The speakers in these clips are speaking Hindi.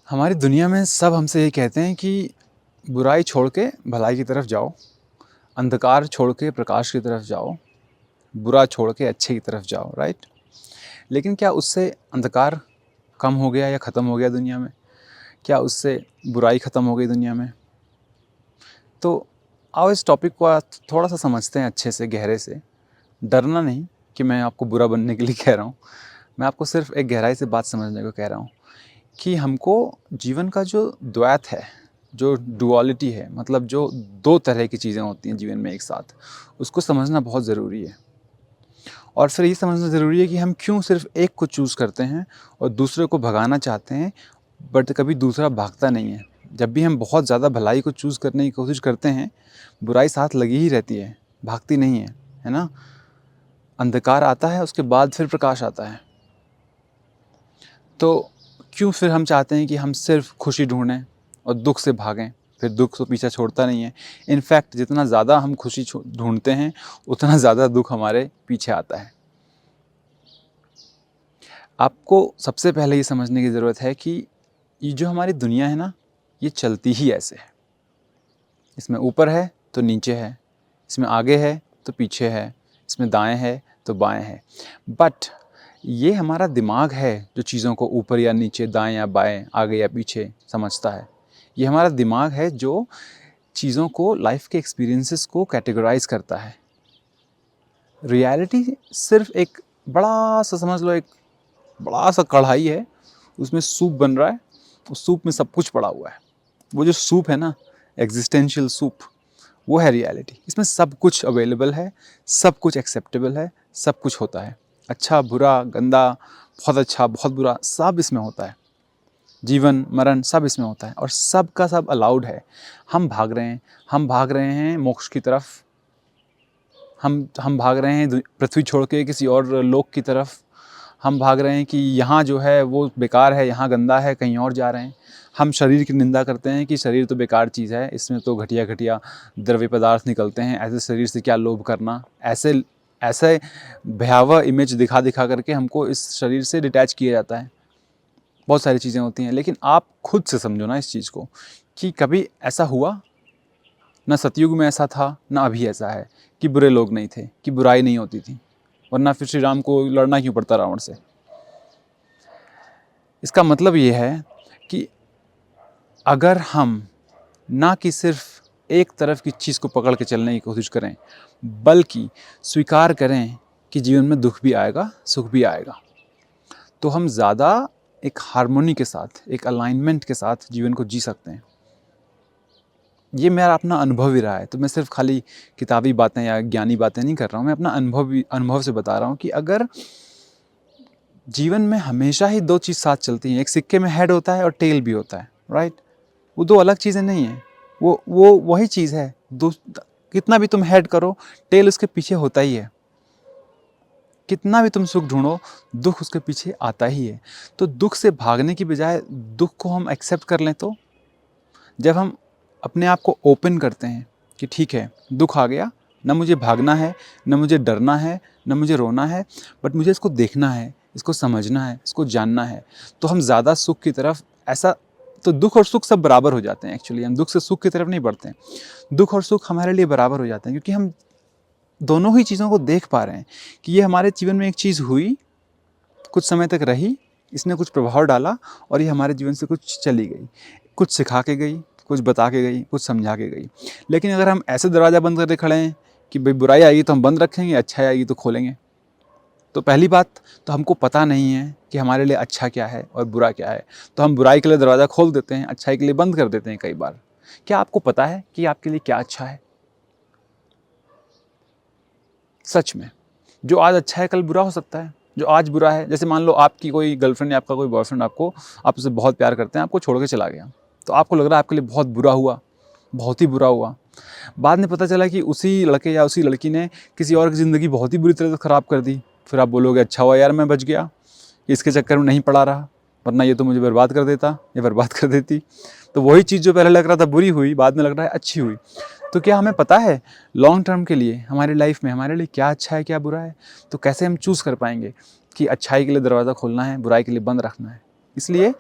हमारी दुनिया में सब हमसे ये कहते हैं कि बुराई छोड़ के भलाई की तरफ जाओ, अंधकार छोड़ के प्रकाश की तरफ जाओ, बुरा छोड़ के अच्छे की तरफ जाओ, राइट? लेकिन क्या उससे अंधकार कम हो गया या ख़त्म हो गया दुनिया में? क्या उससे बुराई ख़त्म हो गई दुनिया में? तो आओ इस टॉपिक को आज थोड़ा सा समझते हैं अच्छे से, गहरे से। डरना नहीं कि मैं आपको बुरा बनने के लिए कह रहा हूँ, मैं आपको सिर्फ एक गहराई से बात समझने को कह रहा हूँ कि हमको जीवन का जो द्वैत है, जो डुअलिटी है, मतलब जो दो तरह की चीज़ें होती हैं जीवन में एक साथ, उसको समझना बहुत ज़रूरी है। और फिर ये समझना ज़रूरी है कि हम क्यों सिर्फ एक को चूज़ करते हैं और दूसरे को भगाना चाहते हैं, बट कभी दूसरा भागता नहीं है। जब भी हम बहुत ज़्यादा भलाई को चूज़ करने की कोशिश करते हैं, बुराई साथ लगी ही रहती है, भागती नहीं है ना? अंधकार आता है, उसके बाद फिर प्रकाश आता है। तो क्यों फिर हम चाहते हैं कि हम सिर्फ खुशी ढूंढें और दुख से भागें? फिर दुख तो पीछा छोड़ता नहीं है। इनफैक्ट जितना ज़्यादा हम खुशी ढूंढते हैं, उतना ज़्यादा दुख हमारे पीछे आता है। आपको सबसे पहले ये समझने की ज़रूरत है कि ये जो हमारी दुनिया है ना, ये चलती ही ऐसे है। इसमें ऊपर है तो नीचे है, इसमें आगे है तो पीछे है, इसमें दाएं है तो बाएं है। बट ये हमारा दिमाग है जो चीज़ों को ऊपर या नीचे, दाएं या बाएं, आगे या पीछे समझता है। ये हमारा दिमाग है जो चीज़ों को, लाइफ के एक्सपीरियंसेस को कैटेगराइज करता है। रियलिटी सिर्फ एक बड़ा सा, समझ लो एक बड़ा सा कढ़ाई है, उसमें सूप बन रहा है, उस सूप में सब कुछ पड़ा हुआ है। वो जो सूप है ना, एग्जिस्टेंशियल सूप, वो है रियलिटी। इसमें सब कुछ अवेलेबल है, सब कुछ एक्सेप्टेबल है, सब कुछ होता है। अच्छा, बुरा, गंदा, बहुत अच्छा, बहुत बुरा, सब इसमें होता है। जीवन मरण सब इसमें होता है और सब का सब अलाउड है। हम भाग रहे हैं, हम भाग रहे हैं मोक्ष की तरफ, हम भाग रहे हैं पृथ्वी छोड़ के किसी और लोक की तरफ। हम भाग रहे हैं कि यहाँ जो है वो बेकार है, यहाँ गंदा है, कहीं और जा रहे हैं। हम शरीर की निंदा करते हैं कि शरीर तो बेकार चीज़ है, इसमें तो घटिया घटिया द्रव्य पदार्थ निकलते हैं, ऐसे शरीर से क्या लोभ करना। ऐसे ऐसे भयावह इमेज दिखा दिखा करके हमको इस शरीर से डिटैच किया जाता है। बहुत सारी चीज़ें होती हैं, लेकिन आप खुद से समझो ना इस चीज़ को कि कभी ऐसा हुआ? ना सतयुग में ऐसा था, ना अभी ऐसा है कि बुरे लोग नहीं थे, कि बुराई नहीं होती थी, वरना फिर श्री राम को लड़ना क्यों पड़ता रावण से? इसका मतलब ये है कि अगर हम ना कि सिर्फ एक तरफ की चीज़ को पकड़ के चलने की कोशिश करें, बल्कि स्वीकार करें कि जीवन में दुख भी आएगा, सुख भी आएगा, तो हम ज़्यादा एक हार्मोनी के साथ, एक अलाइनमेंट के साथ जीवन को जी सकते हैं। ये मेरा अपना अनुभव ही रहा है, तो मैं सिर्फ खाली किताबी बातें या ज्ञानी बातें नहीं कर रहा हूँ, मैं अपना अनुभव से बता रहा हूँ कि अगर जीवन में हमेशा ही दो चीज़ साथ चलती हैं, एक सिक्के में हेड होता है और टेल भी होता है, राइट? वो दो अलग चीज़ें नहीं हैं, वो वही चीज़ है। कितना भी तुम हेड करो, टेल उसके पीछे होता ही है। कितना भी तुम सुख ढूंढो, दुख उसके पीछे आता ही है। तो दुख से भागने की बजाय दुख को हम एक्सेप्ट कर लें, तो जब हम अपने आप को ओपन करते हैं कि ठीक है, दुख आ गया, न मुझे भागना है, न मुझे डरना है, न मुझे रोना है, बट मुझे इसको देखना है, इसको समझना है, इसको जानना है, तो हम ज़्यादा सुख की तरफ, ऐसा तो दुख और सुख सब बराबर हो जाते हैं। एक्चुअली हम दुख से सुख की तरफ नहीं बढ़ते हैं, दुख और सुख हमारे लिए बराबर हो जाते हैं, क्योंकि हम दोनों ही चीज़ों को देख पा रहे हैं कि ये हमारे जीवन में एक चीज़ हुई, कुछ समय तक रही, इसने कुछ प्रभाव डाला और ये हमारे जीवन से कुछ चली गई, कुछ सिखा के गई, कुछ बता के गई, कुछ समझा के गई। लेकिन अगर हम ऐसे दरवाज़ा बंद करके खड़े हैं कि भाई बुराई आएगी तो हम बंद रखेंगे, अच्छाई आएगी तो खोलेंगे, तो पहली बात तो हमको पता नहीं है कि हमारे लिए अच्छा क्या है और बुरा क्या है, तो हम बुराई के लिए दरवाज़ा खोल देते हैं, अच्छाई के लिए बंद कर देते हैं कई बार। क्या आपको पता है कि आपके लिए क्या अच्छा है? सच में, जो आज अच्छा है कल बुरा हो सकता है, जो आज बुरा है, जैसे मान लो आपकी कोई गर्लफ्रेंड या आपका कोई बॉयफ्रेंड आप उससे बहुत प्यार करते हैं, आपको छोड़ के चला गया, तो आपको लग रहा है आपके लिए बहुत बुरा हुआ, बहुत ही बुरा हुआ। बाद में पता चला कि उसी लड़के या उसी लड़की ने किसी और की ज़िंदगी बहुत ही बुरी तरह से ख़राब कर दी। फिर आप बोलोगे अच्छा हुआ यार मैं बच गया, इसके चक्कर में नहीं पड़ा रहा, वरना ये तो मुझे बर्बाद कर देता, ये बर्बाद कर देती। तो वही चीज़ जो पहले लग रहा था बुरी हुई, बाद में लग रहा है अच्छी हुई। तो क्या हमें पता है लॉन्ग टर्म के लिए हमारी लाइफ में हमारे लिए क्या अच्छा है, क्या बुरा है? तो कैसे हम चूज़ कर पाएंगे कि अच्छाई के लिए दरवाज़ा खोलना है, बुराई के लिए बंद रखना है? इसलिए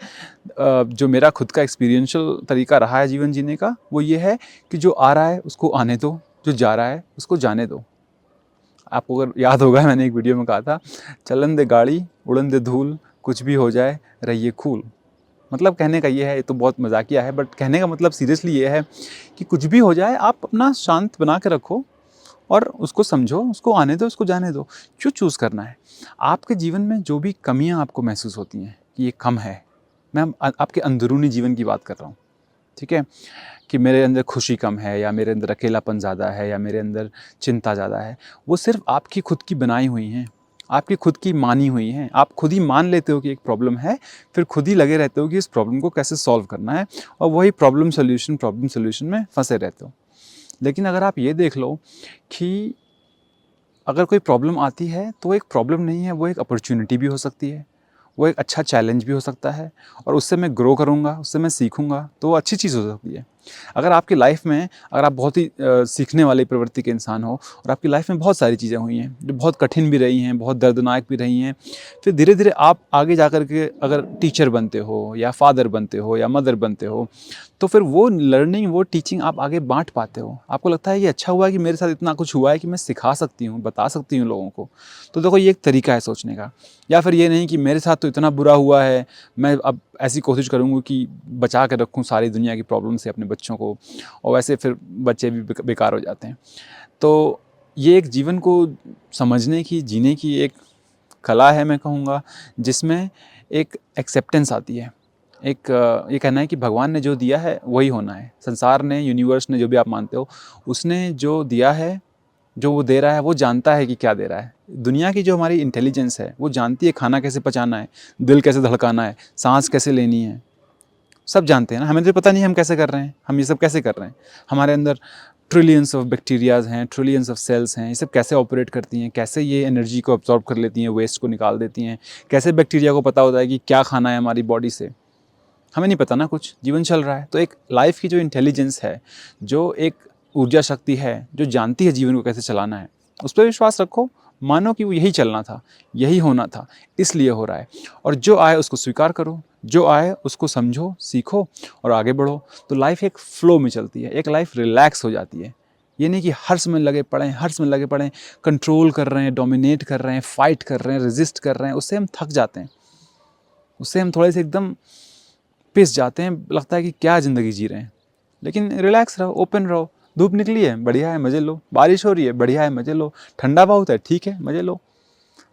जो मेरा खुद का एक्सपीरियंशियल तरीका रहा है जीवन जीने का, वो ये है कि जो आ रहा है उसको आने दो, जो जा रहा है उसको जाने दो। आपको अगर याद होगा, मैंने एक वीडियो में कहा था, चलन दे गाड़ी उड़न दे धूल, कुछ भी हो जाए रहिए कूल। मतलब कहने का ये है, ये तो बहुत मजाकिया है, बट कहने का मतलब सीरियसली ये है कि कुछ भी हो जाए आप अपना शांत बना के रखो और उसको समझो, उसको आने दो, उसको जाने दो। क्यों चूज़ करना है? आपके जीवन में जो भी कमियां आपको महसूस होती हैं कि ये कम है, मैं आपके अंदरूनी जीवन की बात कर रहा हूँ, ठीक है, कि मेरे अंदर खुशी कम है, या मेरे अंदर अकेलापन ज़्यादा है, या मेरे अंदर चिंता ज़्यादा है, वो सिर्फ आपकी खुद की बनाई हुई हैं, आपकी खुद की मानी हुई हैं। आप खुद ही मान लेते हो कि एक प्रॉब्लम है, फिर खुद ही लगे रहते हो कि इस प्रॉब्लम को कैसे सॉल्व करना है, और वही प्रॉब्लम सोल्यूशन में फंसे रहते हो। लेकिन अगर आप ये देख लो कि अगर कोई प्रॉब्लम आती है तो एक प्रॉब्लम नहीं है, वो एक अपॉर्चुनिटी भी हो सकती है, वो एक अच्छा चैलेंज भी हो सकता है, और उससे मैं ग्रो करूँगा, उससे मैं सीखूँगा, तो वो अच्छी चीज़ हो सकती है। अगर आपकी लाइफ में, अगर आप बहुत ही सीखने वाली प्रवृत्ति के इंसान हो, और आपकी लाइफ में बहुत सारी चीज़ें हुई हैं जो बहुत कठिन भी रही हैं, बहुत दर्दनाक भी रही हैं, फिर धीरे धीरे आप आगे जा कर के अगर टीचर बनते हो, या फादर बनते हो, या मदर बनते हो, तो फिर वो लर्निंग, वो टीचिंग आप आगे बांट पाते हो। आपको लगता है ये अच्छा हुआ कि मेरे साथ इतना कुछ हुआ है कि मैं सिखा सकती हूँ, बता सकती हूँ लोगों को। तो देखो, ये एक तरीका है सोचने का। या फिर ये नहीं कि मेरे साथ तो इतना बुरा हुआ है, मैं अब ऐसी कोशिश करूँगी कि बचा के रखूँ सारी दुनिया की प्रॉब्लम से अपने बच्चों को, और वैसे फिर बच्चे भी बेकार हो जाते हैं। तो ये एक जीवन को समझने की, जीने की एक कला है, मैं कहूँगा, जिसमें एक एक्सेप्टेंस आती है। एक ये कहना है कि भगवान ने जो दिया है वही होना है। संसार ने, यूनिवर्स ने, जो भी आप मानते हो, उसने जो दिया है, जो वो दे रहा है, वो जानता है कि क्या दे रहा है। दुनिया की जो हमारी इंटेलिजेंस है, वो जानती है खाना कैसे पचाना है, दिल कैसे धड़काना है, सांस कैसे लेनी है, सब जानते हैं ना। हमें तो पता नहीं हम कैसे कर रहे हैं, हम ये सब कैसे कर रहे हैं। हमारे अंदर ट्रिलियंस ऑफ बैक्टीरियाज हैं, ट्रिलियंस ऑफ सेल्स हैं, ये सब कैसे ऑपरेट करती हैं, कैसे ये एनर्जी को अब्जॉर्ब कर लेती हैं, वेस्ट को निकाल देती हैं, कैसे बैक्टीरिया को पता होता है कि क्या खाना है हमारी बॉडी से। हमें नहीं पता ना, कुछ जीवन चल रहा है। तो एक लाइफ की जो इंटेलिजेंस है, जो एक ऊर्जा शक्ति है, जो जानती है जीवन को कैसे चलाना है, उस पर विश्वास रखो। मानो कि वो यही चलना था, यही होना था, इसलिए हो रहा है। और जो आए उसको स्वीकार करो, जो आए उसको समझो, सीखो और आगे बढ़ो। तो लाइफ एक फ्लो में चलती है, एक लाइफ रिलैक्स हो जाती है। ये नहीं कि हर समय लगे पड़े हैं, हर समय लगे पड़े हैं, कंट्रोल कर रहे हैं, डोमिनेट कर रहे हैं, फाइट कर रहे हैं, रेजिस्ट कर रहे हैं। उससे हम थक जाते हैं, उससे हम थोड़े से एकदम पिस जाते हैं, लगता है कि क्या ज़िंदगी जी रहे हैं। लेकिन रिलैक्स रहो, ओपन रहो। धूप निकली है, बढ़िया है, मज़े लो। बारिश हो रही है, बढ़िया है, मज़े लो। ठंडा बहुत है, ठीक है, मज़े लो।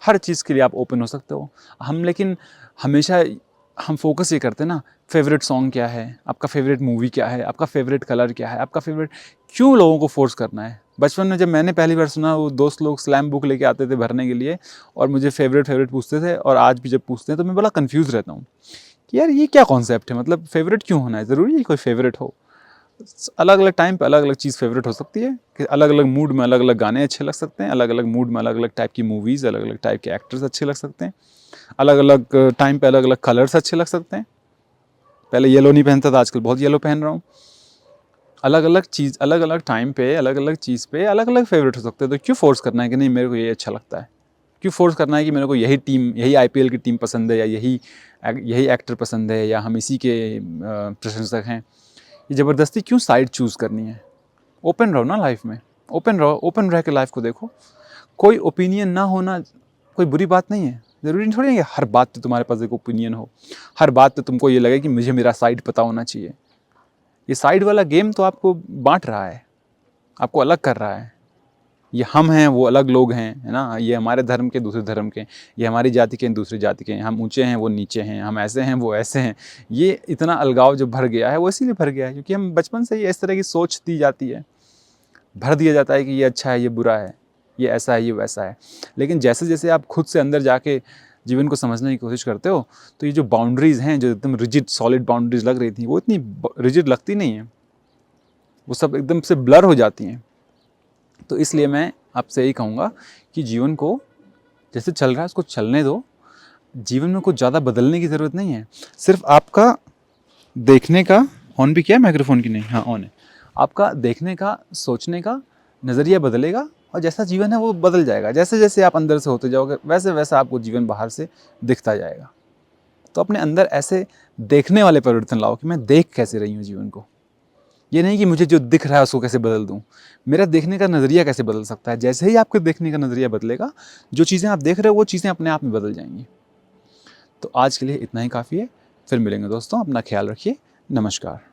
हर चीज़ के लिए आप ओपन हो सकते हो। हम लेकिन हमेशा हम फोकस ये करते हैं ना, फेवरेट सॉन्ग क्या है, आपका फेवरेट मूवी क्या है, आपका फेवरेट कलर क्या है, आपका फेवरेट, क्यों लोगों को फोर्स करना है। बचपन में जब मैंने पहली बार सुना, वो दोस्त लोग स्लैम बुक लेके आते थे भरने के लिए, और मुझे फेवरेट पूछते थे, और आज भी जब पूछते हैं तो मैं बड़ा कन्फ्यूज़ रहता हूँ कि यार ये क्या कॉन्सेप्ट है। मतलब फेवरेट क्यों होना है, ज़रूरी है कोई फेवरेट हो? अलग अलग टाइम पे अलग अलग चीज़ फेवरेट हो सकती है, कि अलग अलग मूड में अलग अलग गाने अच्छे लग सकते हैं, अलग अलग मूड में अलग अलग टाइप की मूवीज़, अलग अलग टाइप के एक्टर्स अच्छे लग सकते हैं, अलग अलग टाइम पे अलग अलग कलर्स अच्छे लग सकते हैं। पहले येलो नहीं पहनता था, आजकल बहुत येलो पहन रहा हूँ। अलग अलग चीज़, अलग अलग टाइम पे, अलग अलग चीज़ पे अलग अलग फेवरेट हो सकते हैं। तो क्यों फोर्स करना है कि नहीं मेरे को ये अच्छा लगता है? क्यों फोर्स करना है कि मेरे को यही टीम, यही आईपीएल की टीम पसंद है, या यही एक्टर पसंद है, या हम इसी के प्रशंसक हैं? ये ज़बरदस्ती क्यों साइड चूज़ करनी है? ओपन रहो ना लाइफ में, ओपन रहो, ओपन रह के लाइफ को देखो। कोई ओपिनियन ना होना कोई बुरी बात नहीं है। ज़रूरी थोड़ी है कि हर बात पे तुम्हारे पास एक ओपिनियन हो, हर बात पे तुमको ये लगे कि मुझे मेरा साइड पता होना चाहिए। ये साइड वाला गेम तो आपको बांट रहा है, आपको अलग कर रहा है। ये हम हैं, वो अलग लोग हैं, है ना। ये हमारे धर्म के, दूसरे धर्म के, ये हमारी जाति के, दूसरी जाति के, हम ऊंचे हैं, वो नीचे हैं, हम ऐसे हैं, वो ऐसे हैं। ये इतना अलगाव जो भर गया है, वो इसीलिए भर गया है क्योंकि हम बचपन से ही इस तरह की सोच दी जाती है, भर दिया जाता है कि ये अच्छा है, ये बुरा है, ये ऐसा है, ये वैसा है। लेकिन जैसे जैसे आप खुद से अंदर जाके जीवन को समझने की कोशिश करते हो, तो ये जो बाउंड्रीज़ हैं, जो एकदम रिजिड सॉलिड बाउंड्रीज लग रही थी, वो इतनी रिजिड लगती नहीं है, वो सब एकदम से ब्लर हो जाती हैं। तो इसलिए मैं आपसे यही कहूँगा कि जीवन को जैसे चल रहा है उसको चलने दो। जीवन में कुछ ज़्यादा बदलने की ज़रूरत नहीं है। सिर्फ आपका देखने का, ऑन भी किया है माइक्रोफोन की? नहीं, हाँ ऑन है। आपका देखने का, सोचने का नज़रिया बदलेगा, और जैसा जीवन है वो बदल जाएगा। जैसे जैसे आप अंदर से होते जाओगे, वैसे वैसा आपको जीवन बाहर से दिखता जाएगा। तो अपने अंदर ऐसे देखने वाले परिवर्तन लाओ कि मैं देख कैसे रही हूँ जीवन को। ये नहीं कि मुझे जो दिख रहा है उसको कैसे बदल दूँ, मेरा देखने का नज़रिया कैसे बदल सकता है। जैसे ही आपके देखने का नज़रिया बदलेगा, जो चीज़ें आप देख रहे हो वो चीज़ें अपने आप में बदल जाएंगी। तो आज के लिए इतना ही काफ़ी है। फिर मिलेंगे दोस्तों, अपना ख्याल रखिए। नमस्कार।